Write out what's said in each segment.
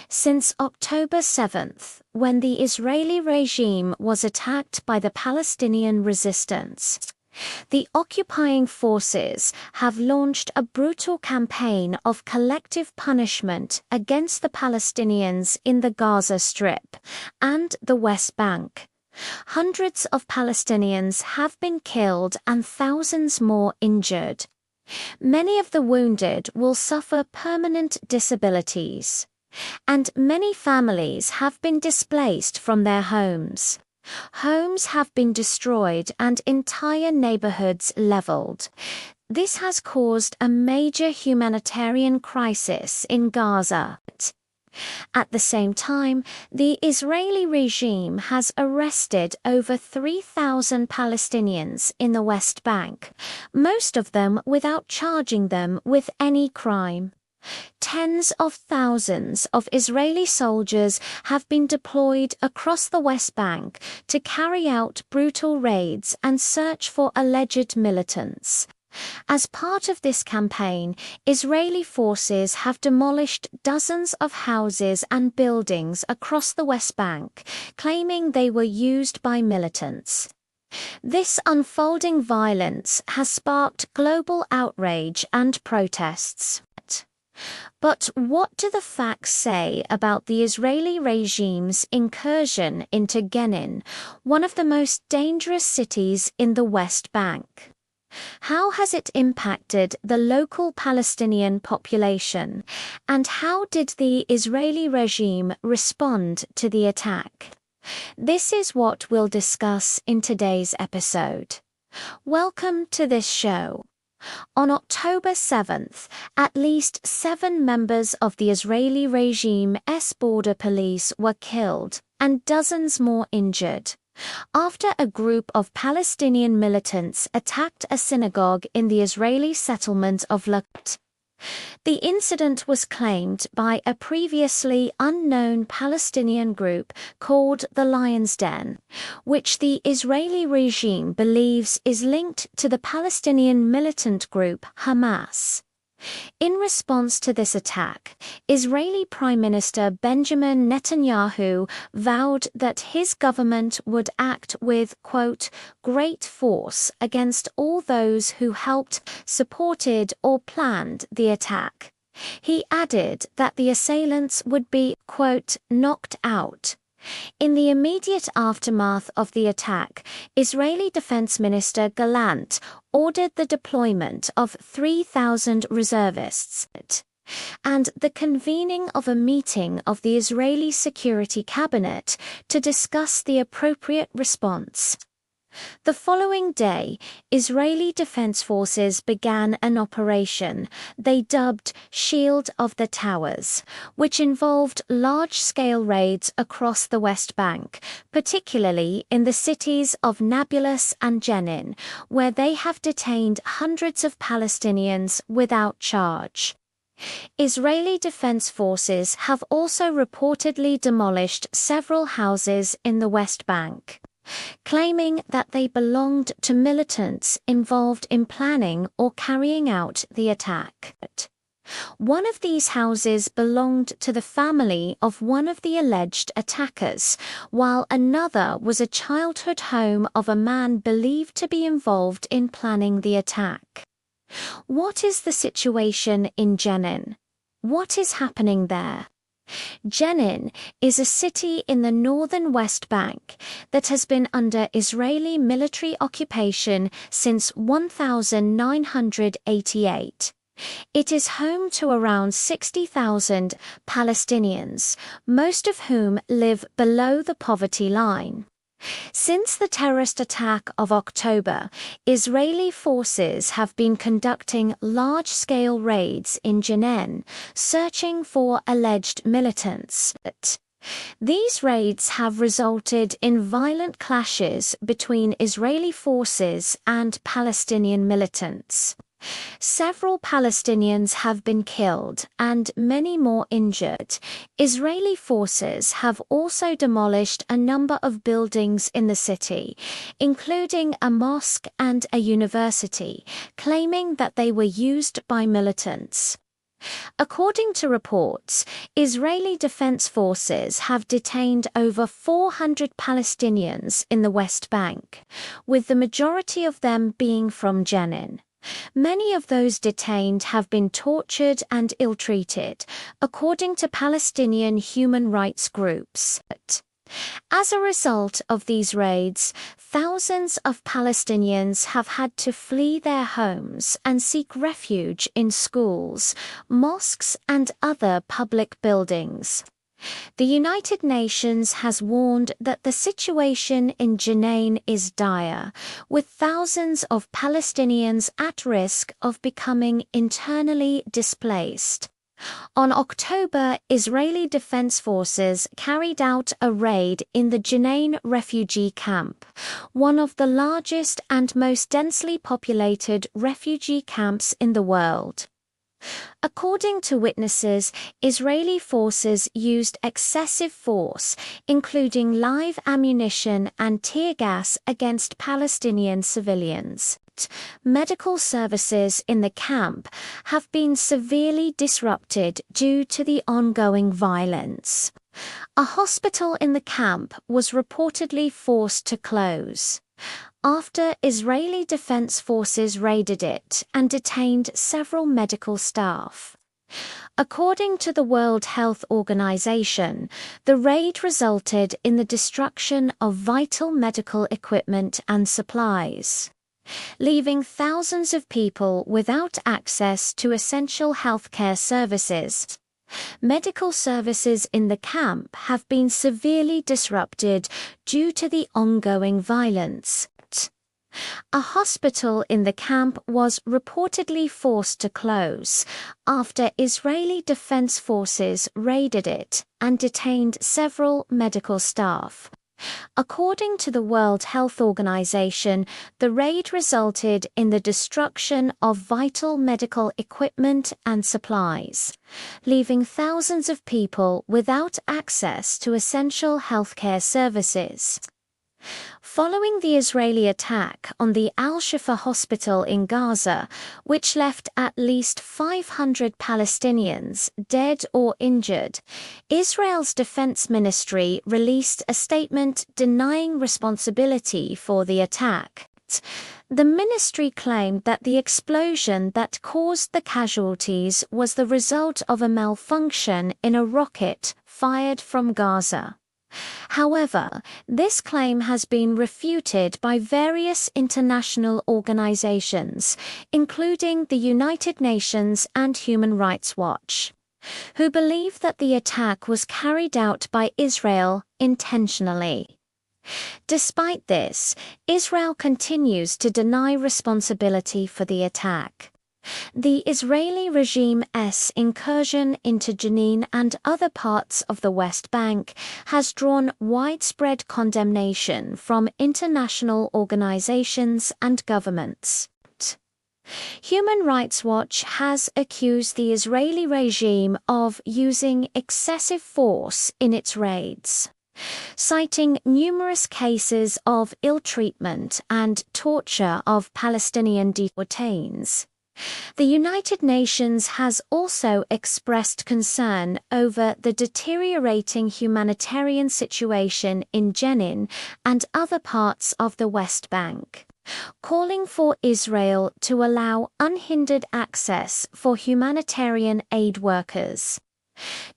Since October 7th, when the Israeli regime was attacked by the Palestinian resistance, the occupying forces have launched a brutal campaign of collective punishment against the Palestinians in the Gaza Strip and the West Bank. Hundreds of Palestinians have been killed and thousands more injured. Many of the wounded will suffer permanent disabilities, and many families have been displaced from their homes. Homes have been destroyed and entire neighborhoods leveled. This has caused a major humanitarian crisis in Gaza. At the same time, the Israeli regime has arrested over 3,000 Palestinians in the West Bank, most of them without charging them with any crime. Tens of thousands of Israeli soldiers have been deployed across the West Bank to carry out brutal raids and search for alleged militants. As part of this campaign, Israeli forces have demolished dozens of houses and buildings across the West Bank, claiming they were used by militants. This unfolding violence has sparked global outrage and protests. But what do the facts say about the Israeli regime's incursion into Jenin, one of the most dangerous cities in the West Bank? How has it impacted the local Palestinian population, and how did the Israeli regime respond to the attack? This is what we'll discuss in today's episode. Welcome to this show. On October 7th, at least 7 members of the Israeli regime's border police were killed and dozens more injured after a group of Palestinian militants attacked a synagogue in the Israeli settlement of Lakot. The incident was claimed by a previously unknown Palestinian group called the Lion's Den, which the Israeli regime believes is linked to the Palestinian militant group Hamas. In response to this attack, Israeli Prime Minister Benjamin Netanyahu vowed that his government would act with, quote, great force against all those who helped, supported, or planned the attack. He added that the assailants would be, quote, knocked out. In the immediate aftermath of the attack, Israeli Defense Minister Gallant ordered the deployment of 3,000 reservists and the convening of a meeting of the Israeli Security Cabinet to discuss the appropriate response. The following day, Israeli Defense Forces began an operation they dubbed Shield of the Towers, which involved large-scale raids across the West Bank, particularly in the cities of Nablus and Jenin, where they have detained hundreds of Palestinians without charge. Israeli Defense Forces have also reportedly demolished several houses in the West Bank, claiming that they belonged to militants involved in planning or carrying out the attack. One of these houses belonged to the family of one of the alleged attackers, while another was a childhood home of a man believed to be involved in planning the attack. What is the situation in Jenin? What is happening there? Jenin is a city in the northern West Bank that has been under Israeli military occupation since 1988. It is home to around 60,000 Palestinians, most of whom live below the poverty line. Since the terrorist attack of October, Israeli forces have been conducting large-scale raids in Jenin, searching for alleged militants. These raids have resulted in violent clashes between Israeli forces and Palestinian militants. Several Palestinians have been killed and many more injured. Israeli forces have also demolished a number of buildings in the city, including a mosque and a university, claiming that they were used by militants. According to reports, Israeli Defense Forces have detained over 400 Palestinians in the West Bank, with the majority of them being from Jenin. Many of those detained have been tortured and ill-treated, according to Palestinian human rights groups. As a result of these raids, thousands of Palestinians have had to flee their homes and seek refuge in schools, mosques, and other public buildings. The United Nations has warned that the situation in Jenin is dire, with thousands of Palestinians at risk of becoming internally displaced. On October, Israeli Defense Forces carried out a raid in the Jenin refugee camp, one of the largest and most densely populated refugee camps in the world. According to witnesses, Israeli forces used excessive force, including live ammunition and tear gas against Palestinian civilians. Medical services in the camp have been severely disrupted due to the ongoing violence. A hospital in the camp was reportedly forced to close after Israeli Defense Forces raided it and detained several medical staff. According to the World Health Organization, the raid resulted in the destruction of vital medical equipment and supplies, leaving thousands of people without access to essential healthcare services. Medical services in the camp have been severely disrupted due to the ongoing violence. A hospital in the camp was reportedly forced to close after Israeli Defense Forces raided it and detained several medical staff. According to the World Health Organization, the raid resulted in the destruction of vital medical equipment and supplies, leaving thousands of people without access to essential healthcare services. Following the Israeli attack on the Al-Shifa hospital in Gaza, which left at least 500 Palestinians dead or injured, Israel's defense ministry released a statement denying responsibility for the attack. The ministry claimed that the explosion that caused the casualties was the result of a malfunction in a rocket fired from Gaza. However, this claim has been refuted by various international organizations, including the United Nations and Human Rights Watch, who believe that the attack was carried out by Israel intentionally. Despite this, Israel continues to deny responsibility for the attack. The Israeli regime's incursion into Jenin and other parts of the West Bank has drawn widespread condemnation from international organizations and governments. Human Rights Watch has accused the Israeli regime of using excessive force in its raids, citing numerous cases of ill-treatment and torture of Palestinian detainees. The United Nations has also expressed concern over the deteriorating humanitarian situation in Jenin and other parts of the West Bank, calling for Israel to allow unhindered access for humanitarian aid workers.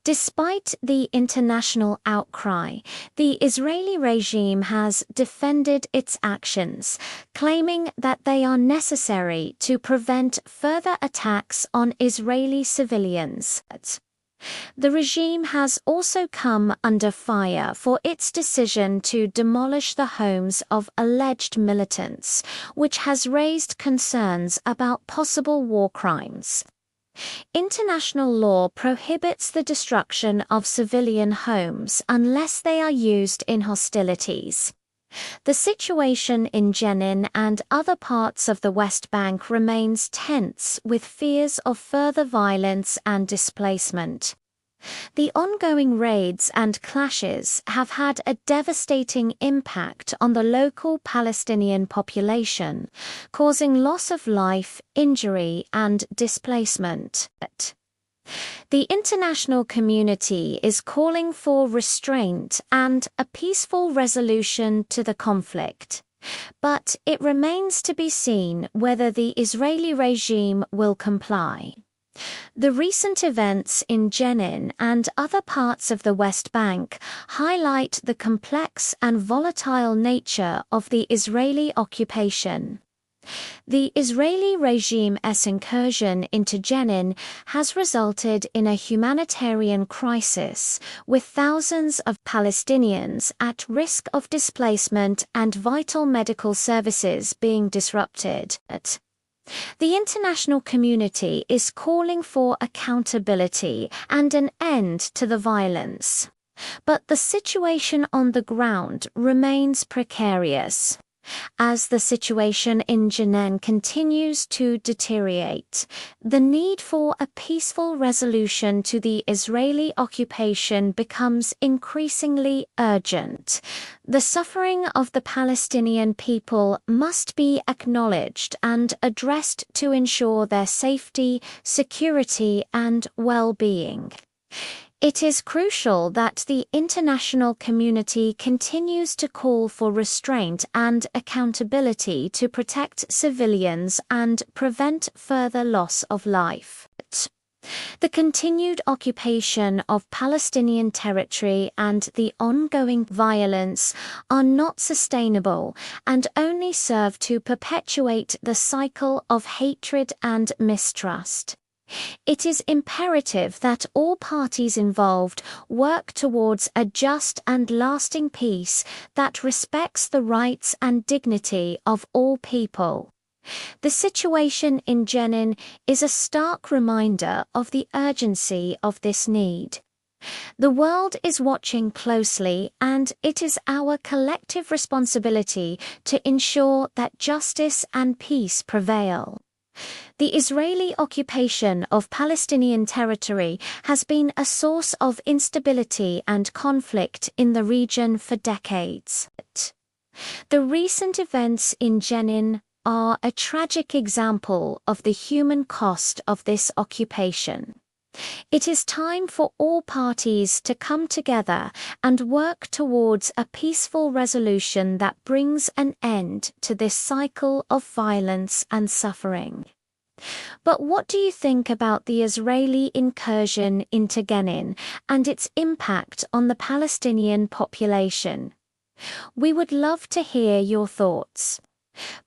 Despite the international outcry, the Israeli regime has defended its actions, claiming that they are necessary to prevent further attacks on Israeli civilians. The regime has also come under fire for its decision to demolish the homes of alleged militants, which has raised concerns about possible war crimes. International law prohibits the destruction of civilian homes unless they are used in hostilities. The situation in Jenin and other parts of the West Bank remains tense, with fears of further violence and displacement. The ongoing raids and clashes have had a devastating impact on the local Palestinian population, causing loss of life, injury, and displacement. The international community is calling for restraint and a peaceful resolution to the conflict. But it remains to be seen whether the Israeli regime will comply. The recent events in Jenin and other parts of the West Bank highlight the complex and volatile nature of the Israeli occupation. The Israeli regime's incursion into Jenin has resulted in a humanitarian crisis, with thousands of Palestinians at risk of displacement and vital medical services being disrupted. The international community is calling for accountability and an end to the violence. But the situation on the ground remains precarious. As the situation in Jenin continues to deteriorate, the need for a peaceful resolution to the Israeli occupation becomes increasingly urgent. The suffering of the Palestinian people must be acknowledged and addressed to ensure their safety, security, and well-being. It is crucial that the international community continues to call for restraint and accountability to protect civilians and prevent further loss of life. The continued occupation of Palestinian territory and the ongoing violence are not sustainable and only serve to perpetuate the cycle of hatred and mistrust. It is imperative that all parties involved work towards a just and lasting peace that respects the rights and dignity of all people. The situation in Jenin is a stark reminder of the urgency of this need. The world is watching closely, and it is our collective responsibility to ensure that justice and peace prevail. The Israeli occupation of Palestinian territory has been a source of instability and conflict in the region for decades. The recent events in Jenin are a tragic example of the human cost of this occupation. It is time for all parties to come together and work towards a peaceful resolution that brings an end to this cycle of violence and suffering. But what do you think about the Israeli incursion into Jenin and its impact on the Palestinian population? We would love to hear your thoughts.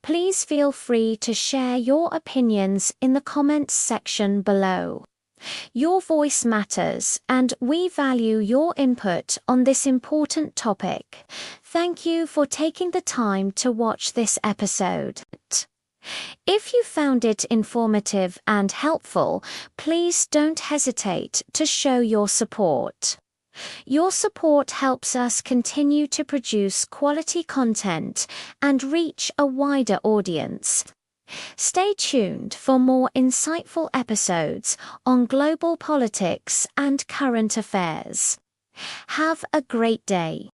Please feel free to share your opinions in the comments section below. Your voice matters, and we value your input on this important topic. Thank you for taking the time to watch this episode. If you found it informative and helpful, please don't hesitate to show your support. Your support helps us continue to produce quality content and reach a wider audience. Stay tuned for more insightful episodes on global politics and current affairs. Have a great day.